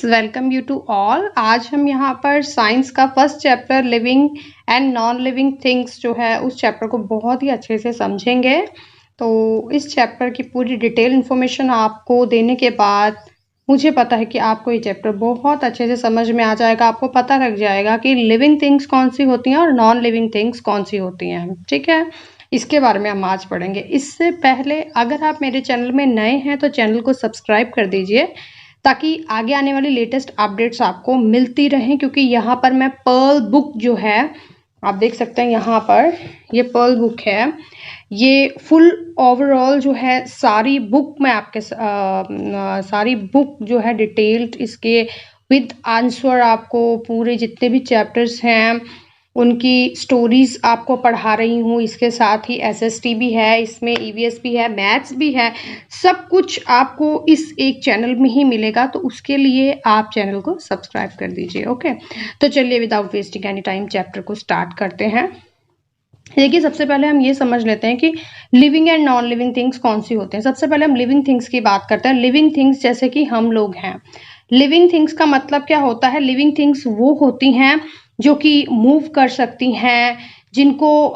Welcome you to all. आज हम यहाँ पर साइंस का first chapter living and non living things जो है उस चैप्टर को बहुत ही अच्छे से समझेंगे। तो इस चैप्टर की पूरी डिटेल इन्फॉर्मेशन आपको देने के बाद मुझे पता है कि आपको ये चैप्टर बहुत अच्छे से समझ में आ जाएगा। आपको पता लग जाएगा कि लिविंग थिंग्स कौन सी होती हैं और नॉन लिविंग थिंग्स कौन सी होती हैं। ठीक है, इसके बारे में हम आज पढ़ेंगे। इससे पहले अगर आप मेरे चैनल में नए हैं तो चैनल को सब्सक्राइब कर दीजिए ताकि आगे आने वाली लेटेस्ट अपडेट्स आपको मिलती रहें, क्योंकि यहाँ पर मैं पर्ल बुक जो है आप देख सकते हैं, यहाँ पर ये पर्ल बुक है। ये फुल ओवरऑल जो है सारी बुक मैं आपके सारी बुक जो है डिटेल्ड इसके विद आंसर आपको पूरे जितने भी चैप्टर्स हैं उनकी स्टोरीज आपको पढ़ा रही हूँ। इसके साथ ही एसएसटी भी है, इसमें ईवीएस भी है, मैथ्स भी है। सब कुछ आपको इस एक चैनल में ही मिलेगा, तो उसके लिए आप चैनल को सब्सक्राइब कर दीजिए। ओके, तो चलिए without wasting any time chapter को स्टार्ट करते हैं। देखिए, सबसे पहले हम ये समझ लेते हैं कि living and non living things कौन सी होते हैं। सबसे पहले हम लिविंग थिंग्स की बात करते हैं। लिविंग थिंग्स जैसे कि हम लोग हैं। लिविंग थिंग्स का मतलब क्या होता है? लिविंग थिंग्स वो होती हैं जो कि मूव कर सकती हैं, जिनको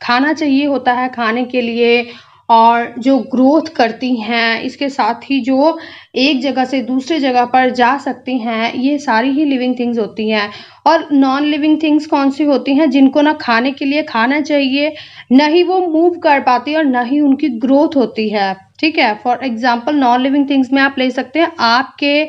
खाना चाहिए होता है खाने के लिए, और जो ग्रोथ करती हैं, इसके साथ ही जो एक जगह से दूसरे जगह पर जा सकती हैं, ये सारी ही लिविंग थिंग्स होती हैं। और नॉन लिविंग थिंग्स कौन सी होती हैं? जिनको ना खाने के लिए खाना चाहिए, न ही वो मूव कर पाती और न ही उनकी ग्रोथ होती है। ठीक है, for example non living things में आप ले सकते हैं आपके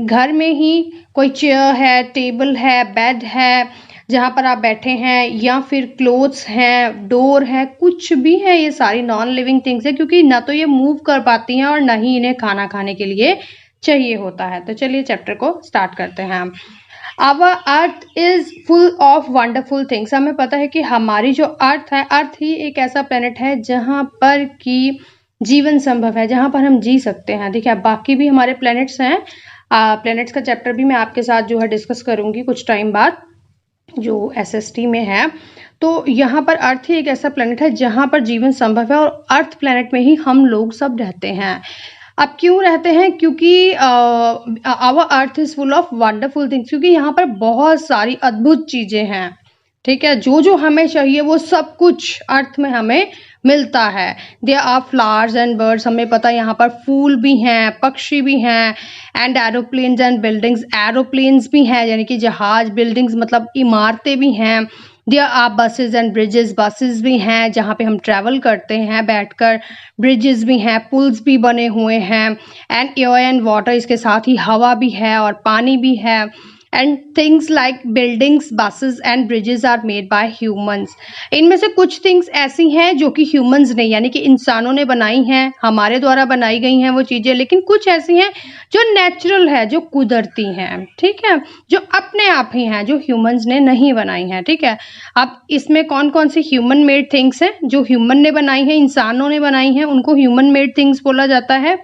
घर में ही कोई चेयर है, टेबल है, बेड है जहाँ पर आप बैठे हैं, या फिर क्लोथ्स हैं, डोर है, कुछ भी है, ये सारी नॉन लिविंग थिंग्स है, क्योंकि ना तो ये मूव कर पाती हैं और ना ही इन्हें खाना खाने के लिए चाहिए होता है। तो चलिए चैप्टर को स्टार्ट करते हैं हम। Our earth is full of wonderful things. हमें पता है कि हमारी जो अर्थ है, अर्थ ही एक ऐसा प्लेनेट है जहाँ पर कि जीवन संभव है, जहाँ पर हम जी सकते हैं। देखिए, बाकी भी हमारे प्लैनेट्स हैं। प्लैनेट्स का चैप्टर भी मैं आपके साथ जो है डिस्कस करूंगी कुछ टाइम बाद, जो एसएसटी में है। तो यहाँ पर अर्थ ही एक ऐसा प्लेनेट है जहाँ पर जीवन संभव है, और अर्थ प्लेनेट में ही हम लोग सब रहते हैं। अब क्यों रहते हैं? क्योंकि our earth is full of wonderful things, क्योंकि यहाँ पर बहुत सारी अद्भुत चीजें हैं। ठीक है, जो जो हमें चाहिए वो सब कुछ अर्थ में हमें मिलता है। There are flowers and birds, हमें पता है यहाँ पर फूल भी हैं, पक्षी भी हैं, and aeroplanes and buildings, aeroplanes भी हैं यानी कि जहाज, बिल्डिंग्स मतलब इमारतें भी हैं। There are buses and bridges, buses भी हैं जहाँ पे हम ट्रैवल करते हैं बैठकर, ब्रिजेस भी हैं, पुल्स भी बने हुए हैं, एंड एयर एंड वाटर, इसके साथ ही हवा भी है और पानी भी है। And things like buildings, buses and bridges are made by humans. इनमें से कुछ थिंग्स ऐसी हैं जो कि ह्यूमंस ने यानी कि इंसानों ने बनाई हैं, हमारे द्वारा बनाई गई हैं वो चीज़ें, लेकिन कुछ ऐसी हैं जो नेचुरल है, जो कुदरती हैं। ठीक है, जो अपने आप ही हैं, जो ह्यूमंस ने नहीं बनाई हैं। ठीक है, अब इसमें कौन कौन सी ह्यूमन मेड थिंग्स हैं? जो ह्यूमन ने बनाई हैं, इंसानों ने बनाई हैं, उनको ह्यूमन मेड थिंग्स बोला जाता है।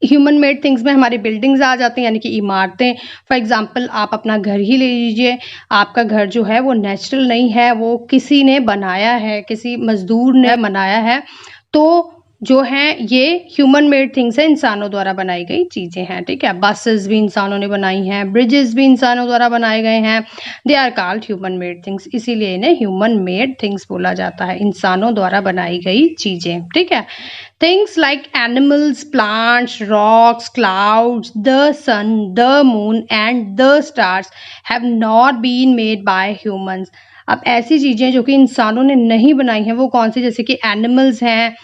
ह्यूमन मेड थिंग्स में हमारी बिल्डिंग्स आ जाती हैं यानी कि इमारतें। फॉर एग्जांपल आप अपना घर ही ले लीजिए। आपका घर जो है वो नेचुरल नहीं है, वो किसी ने बनाया है, किसी मजदूर ने बनाया है। तो जो हैं ये ह्यूमन मेड थिंग्स है, इंसानों द्वारा बनाई गई चीज़ें हैं। ठीक है, बसेस भी इंसानों ने बनाई हैं, ब्रिजेस भी इंसानों द्वारा बनाए गए हैं। They are called human made things, इसीलिए इन्हें ह्यूमन मेड थिंग्स बोला जाता है, इंसानों द्वारा बनाई गई चीज़ें। ठीक है, things like animals, plants, rocks, clouds, the sun, the moon and the stars have not been made by humans. अब ऐसी चीज़ें जो कि इंसानों ने नहीं बनाई हैं वो कौन सी? जैसे कि एनिमल्स हैं,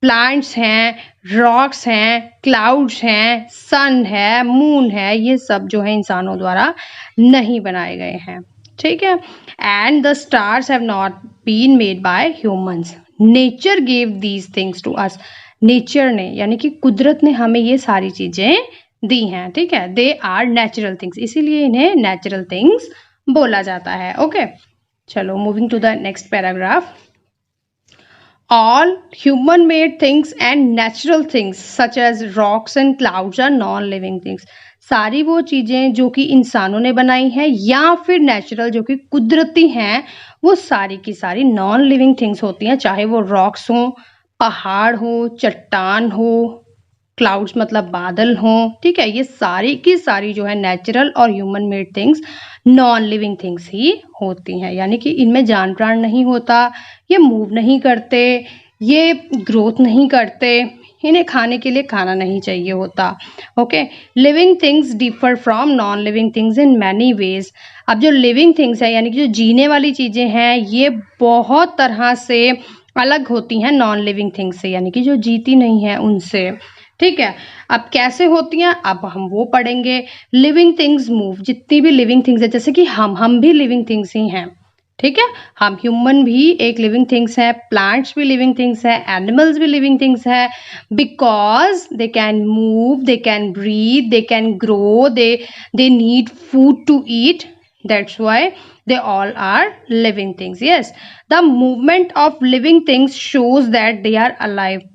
प्लांट्स हैं, रॉक्स हैं, क्लाउड्स हैं, सन है, मून है, ये सब जो है इंसानों द्वारा नहीं बनाए गए हैं। ठीक है, and the stars have not been made by humans. Nature gave these things to us. Nature ने यानी कि कुदरत ने हमें ये सारी चीजें दी हैं। ठीक है, दे आर नेचुरल थिंग्स, इसीलिए इन्हें नेचुरल थिंग्स बोला जाता है। ओके, चलो moving to the next paragraph. All human made things and natural things such as rocks and clouds are non-living things. सारी वो चीज़ें जो कि इंसानों ने बनाई हैं या फिर नेचुरल जो कि कुदरती हैं, वो सारी की सारी नॉन लिविंग थिंग्स होती हैं। चाहे वो रॉक्स हो, पहाड़ हो, चट्टान हो, क्लाउड्स मतलब बादल हों, ठीक है, ये सारी की सारी जो है नेचुरल और human made things non living things ही होती हैं, यानी कि इनमें जान प्राण नहीं होता, ये मूव नहीं करते, ये ग्रोथ नहीं करते, इन्हें खाने के लिए खाना नहीं चाहिए होता। Okay, living things differ from non living things in many ways. अब जो लिविंग थिंग्स है यानी कि जो जीने वाली चीजें हैं, ये बहुत तरह से अलग होती हैं नॉन लिविंग थिंग्स से, यानी कि जो जीती नहीं है उनसे, ठीक है। अब कैसे होती हैं, अब हम वो पढ़ेंगे। लिविंग थिंग्स मूव, जितनी भी लिविंग थिंग्स है, जैसे कि हम भी लिविंग थिंग्स ही हैं, ठीक है, हम ह्यूमन भी एक लिविंग थिंग्स है, प्लांट्स भी लिविंग थिंग्स है, एनिमल्स भी लिविंग थिंग्स है, because they can move, they can breathe, they can grow, they need food to eat, that's why they all are living things. Yes, the movement of living things shows that they are alive.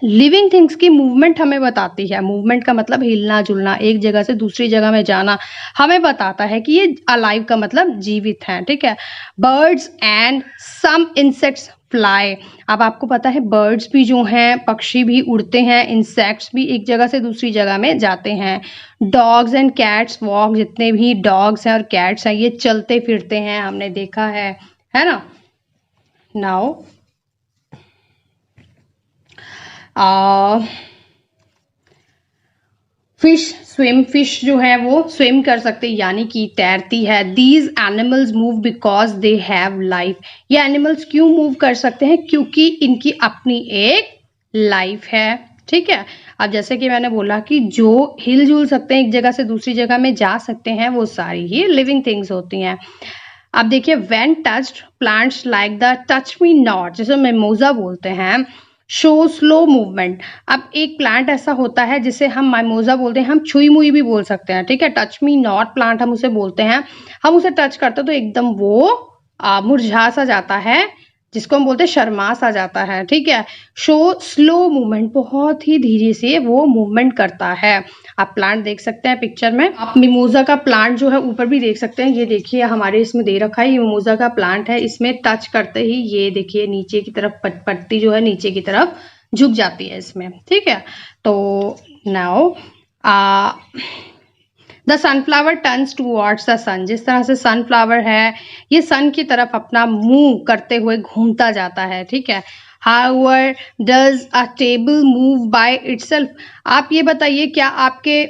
Living things की movement हमें बताती है, movement का मतलब हिलना जुलना, एक जगह से दूसरी जगह में जाना, हमें बताता है कि ये अलाइव का मतलब जीवित है, ठीक है। Birds and some insects fly. अब आपको पता है बर्ड्स भी जो हैं, पक्षी भी उड़ते हैं, इंसेक्ट्स भी एक जगह से दूसरी जगह में जाते हैं। डॉग्स एंड कैट्स वॉक, जितने भी डॉग्स हैं और कैट्स हैं ये चलते फिरते हैं, हमने देखा है ना। नाउ फिश स्विम, फिश जो है वो स्विम कर सकते यानी कि तैरती है। These animals move because they have life. ये एनिमल्स क्यों मूव कर सकते हैं, क्योंकि इनकी अपनी एक लाइफ है, ठीक है। अब जैसे कि मैंने बोला कि जो हिल जुल सकते हैं, एक जगह से दूसरी जगह में जा सकते हैं, वो सारी ही लिविंग थिंग्स होती हैं। अब देखिए, when touched plants like the touch me not, जैसे मेमोजा बोलते हैं, शो स्लो मूवमेंट। अब एक प्लांट ऐसा होता है जिसे हम माइमोजा बोलते हैं, हम छुई मुई भी बोल सकते हैं, ठीक है। टच मी नॉट प्लांट हम उसे बोलते हैं, हम उसे टच करते तो एकदम वो मुरझा सा जाता है, जिसको हम बोलते हैं शर्मा सा जाता है, ठीक है। शो स्लो मूवमेंट, बहुत ही धीरे से वो मूवमेंट करता है। आप प्लांट देख सकते हैं पिक्चर में, आप मिमोजा का प्लांट जो है ऊपर भी देख सकते हैं, ये देखिए हमारे इसमें दे रखा है, ये मिमोजा का प्लांट है, इसमें टच करते ही ये देखिए नीचे की तरफ पत्ती जो है नीचे की तरफ झुक जाती है इसमें, ठीक है। तो now the sunflower turns towards the sun, जिस तरह से सनफ्लावर है ये सन की तरफ अपना मुंह करते हुए घूमता जाता है, ठीक है। However, does a table move by itself? आप ये बताइए, क्या आपके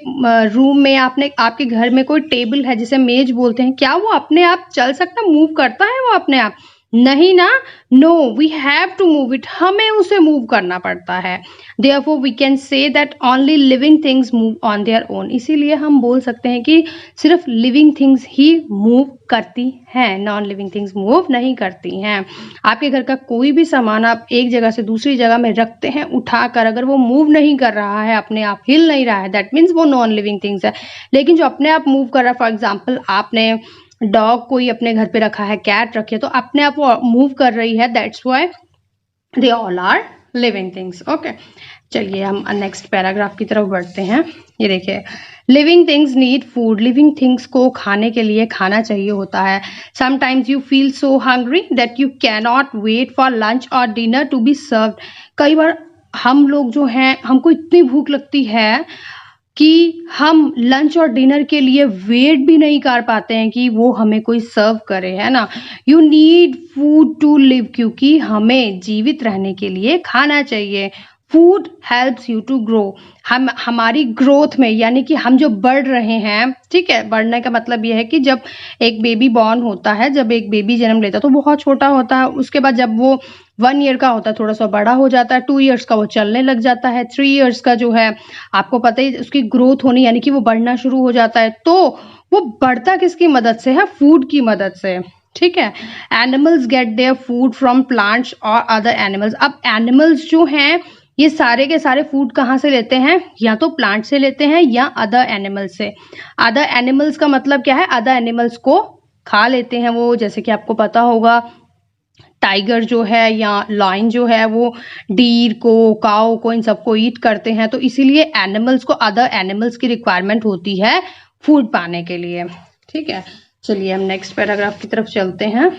रूम में आपके घर में कोई टेबल है जिसे मेज बोलते हैं, क्या वो अपने आप चल सकता, मूव करता है वो अपने आप? नहीं ना, no, we have to move it, हमें उसे मूव करना पड़ता है। Therefore we can say that only living things move on their own. इसीलिए हम बोल सकते हैं कि सिर्फ लिविंग थिंग्स ही मूव करती हैं, नॉन लिविंग थिंग्स मूव नहीं करती हैं। आपके घर का कोई भी सामान आप एक जगह से दूसरी जगह में रखते हैं उठाकर, अगर वो मूव नहीं कर रहा है, अपने आप हिल नहीं रहा है, दैट मीन्स वो नॉन लिविंग थिंग्स है। लेकिन जो अपने आप मूव कर रहा है, फॉर एग्जाम्पल आपने डॉग कोई अपने घर पे रखा है, कैट रखी है, तो अपने आप वो मूव कर रही है, that's why they all are living things. Okay, चलिए हम नेक्स्ट पैराग्राफ की तरफ बढ़ते हैं। ये देखिए, living things need food, living things को खाने के लिए खाना चाहिए होता है। Sometimes you feel so hungry that you cannot wait for lunch और डिनर टू बी सर्व्ड। कई बार हम लोग जो हैं, हमको इतनी भूख लगती है कि हम लंच और डिनर के लिए वेट भी नहीं कर पाते हैं कि वो हमें कोई सर्व करे, है ना। You need food to live, क्योंकि हमें जीवित रहने के लिए खाना चाहिए। Food helps you to grow, हम हमारी ग्रोथ में, यानी कि हम जो बढ़ रहे हैं, ठीक है। बढ़ने का मतलब ये है कि जब एक बेबी बॉर्न होता है, जब एक बेबी जन्म लेता है तो बहुत छोटा होता है, उसके बाद जब वो 1 ईयर का होता है थोड़ा सा बड़ा हो जाता है, 2 ईयर्स का वो चलने लग जाता है, 3 ईयर्स का जो है आपको पता ही उसकी ग्रोथ होनी, यानी कि वो बढ़ना शुरू हो जाता है। तो वो बढ़ता किसकी मदद से है, फूड की मदद से, ठीक है। Animals gate their food from plants और अदर एनिमल्स। अब एनिमल्स जो हैं ये सारे के सारे फूड कहाँ से लेते हैं, या तो प्लांट से लेते हैं या अदर एनिमल्स से। अदर एनिमल्स का मतलब क्या है, अदर एनिमल्स को खा लेते हैं वो, जैसे कि आपको पता होगा टाइगर जो है या लायन जो है वो डीर को, काऊ को, इन सबको ईट करते हैं। तो इसीलिए एनिमल्स को अदर एनिमल्स की रिक्वायरमेंट होती है फूड पाने के लिए, ठीक है। चलिए हम नेक्स्ट पैराग्राफ की तरफ चलते हैं।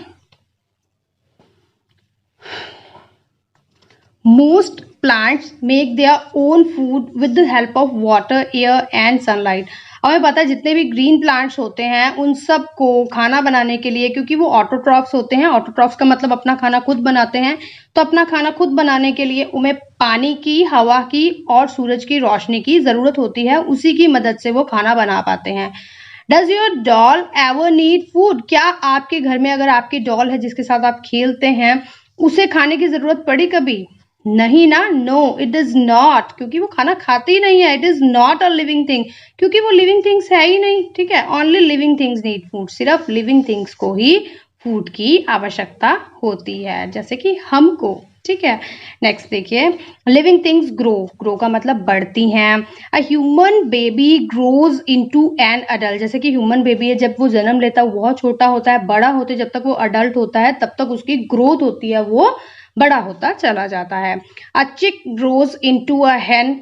Most plants make their own food with the help of water, air and sunlight. हमें पता है जितने भी ग्रीन प्लांट्स होते हैं उन सब को खाना बनाने के लिए, क्योंकि वो ऑटोट्रॉफ्स होते हैं, ऑटोट्रॉफ्स का मतलब अपना खाना खुद बनाते हैं, तो अपना खाना खुद बनाने के लिए उन्हें पानी की, हवा की और सूरज की रोशनी की जरूरत होती है। उसी की मदद से वो खाना बना पाते हैं। Does your doll ever need food? क्या आपके घर में अगर आपकी डॉल है जिसके साथ आप खेलते हैं, उसे खाने की जरूरत पड़ी कभी? नहीं ना, नो इट डज नॉट, क्योंकि वो खाना खाती ही नहीं है। It is not a living thing, क्योंकि वो लिविंग थिंग्स है ही नहीं। ठीक है, only living things need food, सिर्फ लिविंग थिंग्स को ही फूड की आवश्यकता होती है, जैसे कि हमको। ठीक है, नेक्स्ट देखिए, लिविंग थिंग्स ग्रो। ग्रो का मतलब बढ़ती हैं। A human baby grows into an adult. जैसे कि ह्यूमन बेबी है, जब वो जन्म लेता है वो बहुत छोटा होता है, बड़ा होते जब तक वो अडल्ट होता है तब तक उसकी ग्रोथ होती है, वो बड़ा होता चला जाता है। अ चिक ग्रोज इनटू अ हैन।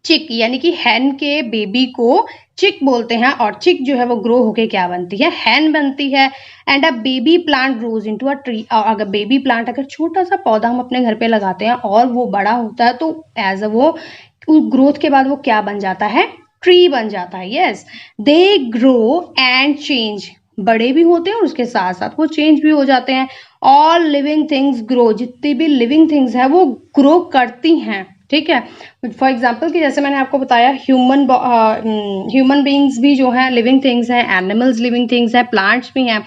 चिक यानी कि हैन के बेबी को चिक बोलते हैं, और चिक जो है वो ग्रो होके क्या बनती है? हैन बनती है। And a baby plant grows into a tree. और अगर बेबी प्लांट, अगर छोटा सा पौधा हम अपने घर पे लगाते हैं और वो बड़ा होता है, तो एज अ वो ग्रोथ के बाद वो क्या बन जाता है? ट्री बन जाता है। Yes, they grow and change. बड़े भी होते हैं और उसके साथ साथ वो चेंज भी हो जाते हैं। All living things grow. जितनी भी लिविंग थिंग्स है वो ग्रो करती हैं। ठीक है, फॉर एग्जाम्पल कि जैसे मैंने आपको बताया, ह्यूमन बीइंग्स भी जो है लिविंग थिंग्स हैं, एनिमल्स लिविंग थिंग्स हैं, प्लांट्स भी हैं।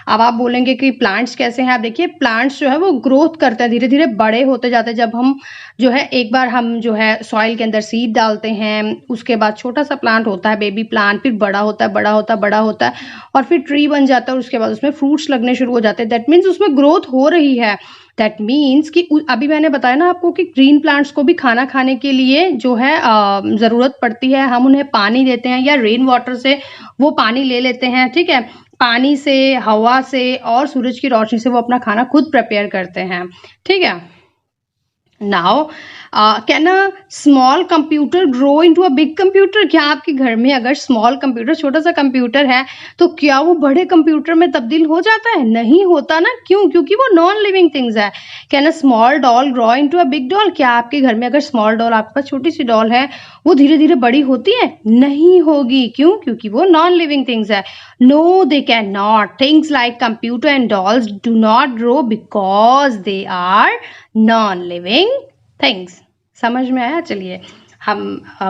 अब आप बोलेंगे कि प्लांट्स कैसे हैं? आप देखिए, प्लांट्स जो है वो ग्रोथ करते हैं, धीरे धीरे बड़े होते जाते हैं। जब हम जो है एक बार हम जो है सॉइल के अंदर सीड डालते हैं, उसके बाद छोटा सा प्लांट होता है, बेबी प्लांट, फिर बड़ा होता है, बड़ा होता है, बड़ा होता है, और फिर ट्री बन जाता है, और उसके बाद उसमें फ्रूट्स लगने शुरू हो जाते हैं। दैट मीन्स उसमें ग्रोथ हो रही है। दैट मीन्स कि अभी मैंने बताया ना आपको कि ग्रीन प्लांट्स को भी खाना खाने के लिए जो है जरूरत पड़ती है। हम उन्हें पानी देते हैं या रेन वाटर से वो पानी ले लेते हैं। ठीक है, पानी से, हवा से और सूरज की रोशनी से वो अपना खाना खुद प्रिपेयर करते हैं। ठीक है, now can a small computer grow into a big computer? क्या आपके घर में अगर स्मॉल कंप्यूटर, छोटा सा कंप्यूटर है, तो क्या वो बड़े कंप्यूटर में तब्दील हो जाता है? नहीं होता ना। क्यों? क्योंकि वो नॉन लिविंग थिंग्स है। Can a small doll grow into a big doll? क्या आपके घर में अगर स्मॉल डॉल, आपके पास छोटी सी डॉल है, वो धीरे धीरे बड़ी होती है? नहीं होगी। क्यों? क्योंकि वो नॉन लिविंग थिंग्स है। No, they can not. Things like computer and dolls do not grow because they are non living things. समझ में आया? चलिए हम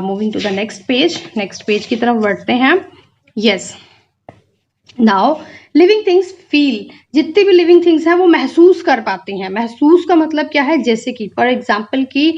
moving to the next page, next page की तरफ बढ़ते हैं। Yes, now living things feel. जितनी भी लिविंग थिंग्स हैं वो महसूस कर पाती हैं। महसूस का मतलब क्या है? जैसे कि फॉर एग्जाम्पल कि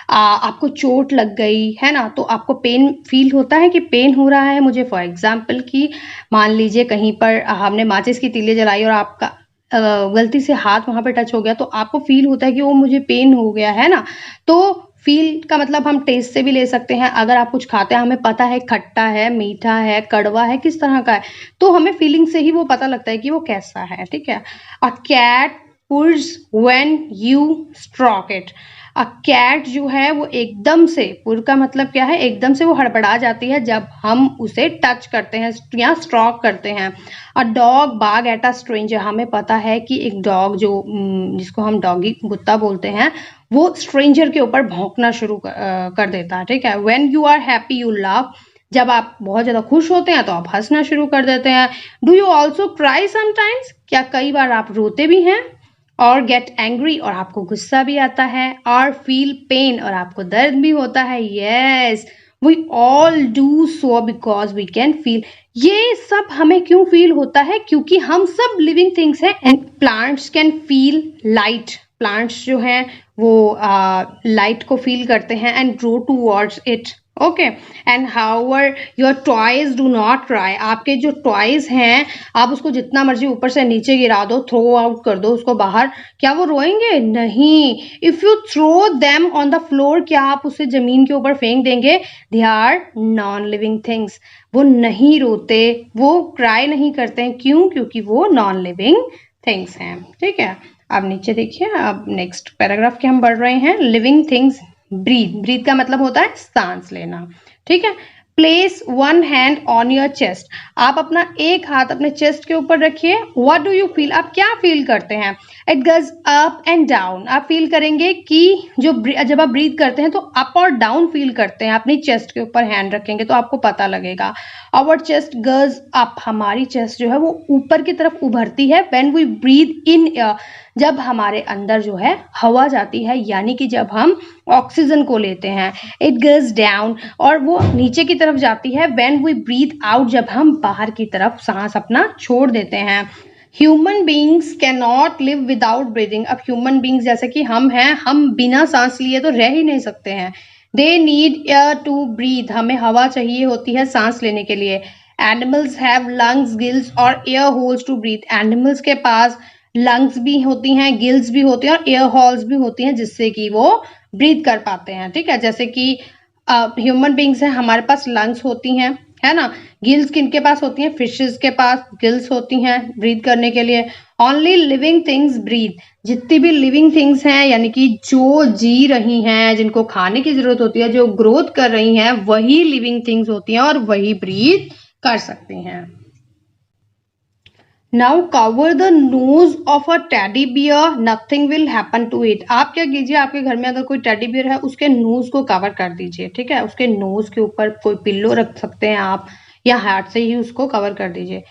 आपको चोट लग गई है ना, तो आपको पेन फील होता है कि पेन हो रहा है मुझे। फॉर एग्जाम्पल कि मान लीजिए कहीं पर हमने माचिस की तीली जलाई और आपका गलती से हाथ वहां पे टच हो गया, तो आपको फील होता है कि वो मुझे पेन हो गया है ना। तो फील का मतलब हम टेस्ट से भी ले सकते हैं। अगर आप कुछ खाते हैं, हमें पता है खट्टा है, मीठा है, कड़वा है, किस तरह का है, तो हमें फीलिंग से ही वो पता लगता है कि वो कैसा है। ठीक है, a cat purrs when you stroke it. A cat जो है वो एकदम से, पुर का मतलब क्या है? एकदम से वो हड़बड़ा जाती है जब हम उसे टच करते हैं या स्ट्रोक करते हैं। A dog Bagh at a stranger. हमें पता है कि एक डॉग जो जिसको हम डॉगी कुत्ता बोलते हैं, वो स्ट्रेंजर के ऊपर भौंकना शुरू कर देता है। ठीक है, when you are happy you love. जब आप बहुत ज्यादा खुश होते हैं तो आप हंसना शुरू कर देते हैं। Do you also cry sometimes? क्या कई बार आप रोते भी हैं? और गेट एंग्री, और आपको गुस्सा भी आता है। और फील पेन, और आपको दर्द भी होता है। Yes, we all do so because we can feel. ये सब हमें क्यों फील होता है? क्योंकि हम सब लिविंग थिंग्स हैं। And plants can feel light. Plants जो हैं वो लाइट को फील करते हैं and grow towards it. Okay, and however your toys do not cry. आपके जो टॉयज हैं, आप उसको जितना मर्जी ऊपर से नीचे गिरा दो, थ्रो आउट कर दो उसको बाहर, क्या वो रोएंगे? नहीं। If you throw them on the floor, क्या आप उसे जमीन के ऊपर फेंक देंगे? They are non living things. वो नहीं रोते, वो क्राई नहीं करते हैं। क्यों? क्योंकि वो नॉन लिविंग थिंग्स हैं। ठीक है, अब नीचे देखिए, अब नेक्स्ट पैराग्राफ के हम बढ़ रहे हैं। Living things breathe. ब्रीथ का मतलब होता है सांस लेना। ठीक है, place one hand on your chest, आप अपना एक हाथ अपने चेस्ट के ऊपर रखिए। व्हाट डू यू फील, आप क्या फील करते हैं? It goes up and down, आप फील करेंगे कि जब आप ब्रीथ करते हैं तो अप और डाउन फील करते हैं। अपनी चेस्ट के ऊपर हैंड रखेंगे तो आपको पता लगेगा। आवर चेस्ट गोज अप, हमारी चेस्ट जो है वो ऊपर की तरफ उभरती है। When we breathe in air, जब हमारे अंदर जो है हवा जाती है, यानी कि जब हम ऑक्सीजन को लेते हैं। इट गोज डाउन, और वो नीचे की तरफ जाती है व्हेन वी ब्रीथ आउट, जब हम बाहर की तरफ सांस अपना छोड़ देते हैं। Human beings can not live without breathing, अब ह्यूमन बींग्स जैसे कि हम हैं, हम बिना सांस लिए तो रह ही नहीं सकते हैं। They need air to breathe, हमें हवा चाहिए होती है सांस लेने के लिए। एनिमल्स हैव लंग्स, गिल्स और air holes to breathe, animals के पास लंग्स भी होती हैं, गिल्स भी होती हैं और एयर होल्स भी होती हैं, जिससे कि वो ब्रीथ कर पाते हैं। ठीक है, जैसे कि ह्यूमन बींग्स हैं, हमारे पास लंग्स होती हैं, है ना। गिल्स किनके पास होती हैं? फिशेस के पास गिल्स होती हैं ब्रीथ करने के लिए। ओनली लिविंग थिंग्स ब्रीथ, जितनी भी लिविंग थिंग्स हैं, यानी कि जो जी रही हैं, जिनको खाने की जरूरत होती है, जो ग्रोथ कर रही हैं, वही लिविंग थिंग्स होती हैं और वही ब्रीथ कर सकती हैं। Now cover the nose of a teddy bear, nothing will happen to it. आप क्या कीजिए, आपके घर में अगर कोई टेडी बियर है, उसके नोज को कवर कर दीजिए। ठीक है, उसके नोज के ऊपर कोई पिल्लो रख सकते हैं आप, या हाथ से ही उसको कवर कर दीजिए।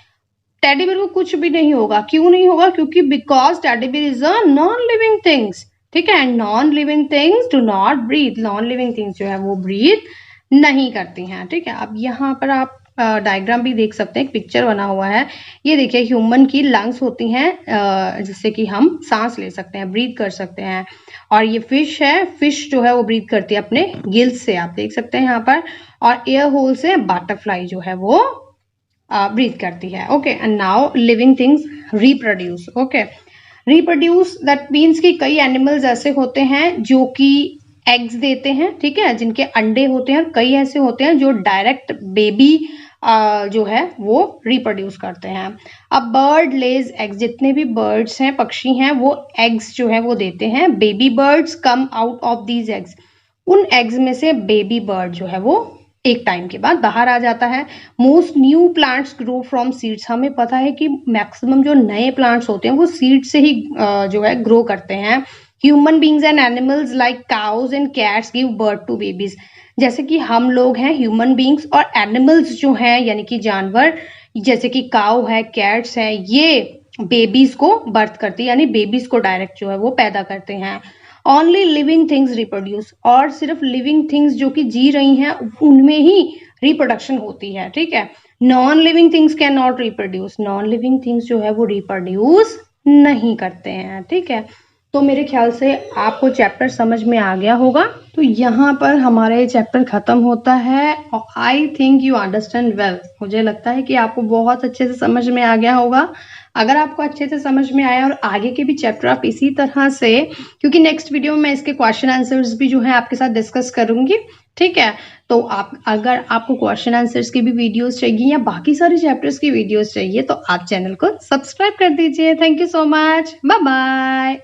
टेडी बियर को कुछ भी नहीं होगा। क्यों नहीं होगा? क्योंकि because teddy bear is a non living things. ठीक है, non living things do not breathe, non living things जो है वो ब्रीथ नहीं करती हैं। ठीक है, अब यहाँ पर आप डायग्राम भी देख सकते हैं, एक पिक्चर बना हुआ है। ये देखिए, ह्यूमन की लंग्स होती हैं जिससे कि हम सांस ले सकते हैं, ब्रीथ कर सकते हैं। और ये फिश है, फिश जो है वो ब्रीथ करती है अपने गिल्स से, आप देख सकते हैं यहाँ पर। और एयर होल से बटरफ्लाई जो है वो ब्रीथ करती है। Okay, and now living things reproduce. Okay, reproduce that means कि कई एनिमल्स ऐसे होते हैं जो कि एग्स देते हैं। ठीक है, जिनके अंडे होते हैं। कई ऐसे होते हैं जो डायरेक्ट बेबी जो है वो रिप्रोड्यूस करते हैं। अब बर्ड लेज एग्स, जितने भी बर्ड्स हैं, पक्षी हैं, वो एग्स जो है वो देते हैं। Baby birds come out of these eggs, उन एग्स में से बेबी बर्ड जो है वो एक टाइम के बाद बाहर आ जाता है। Most new plants grow from seeds, हमें पता है कि मैक्सिमम जो नए प्लांट्स होते हैं वो सीड से ही जो है ग्रो करते हैं। Human beings and animals like cows and cats give birth to babies, जैसे कि हम लोग हैं ह्यूमन बींग्स, और एनिमल्स जो हैं यानी कि जानवर, जैसे कि काउ है, कैट्स है, ये बेबीज को बर्थ करती है, यानी बेबीज को डायरेक्ट जो है वो पैदा करते हैं। ओनली लिविंग थिंग्स रिप्रोड्यूस, और सिर्फ लिविंग थिंग्स जो कि जी रही हैं उनमें ही रिप्रोडक्शन होती है। ठीक है, non living things can not reproduce, non living things जो है वो रिप्रोड्यूस नहीं करते हैं। ठीक है, तो मेरे ख्याल से आपको चैप्टर समझ में आ गया होगा। तो यहाँ पर हमारा ये चैप्टर खत्म होता है। और I think you understand well, मुझे लगता है कि आपको बहुत अच्छे से समझ में आ गया होगा। अगर आपको अच्छे से समझ में आया और आगे के भी चैप्टर आप इसी तरह से, क्योंकि नेक्स्ट वीडियो में मैं इसके क्वेश्चन आंसर्स भी जो है आपके साथ डिस्कस करूंगी। ठीक है, तो आप अगर आपको क्वेश्चन आंसर्स की भी वीडियोस चाहिए या बाकी सारे चैप्टर्स की वीडियोस चाहिए तो आप चैनल को सब्सक्राइब कर दीजिए। Thank you so much, bye bye.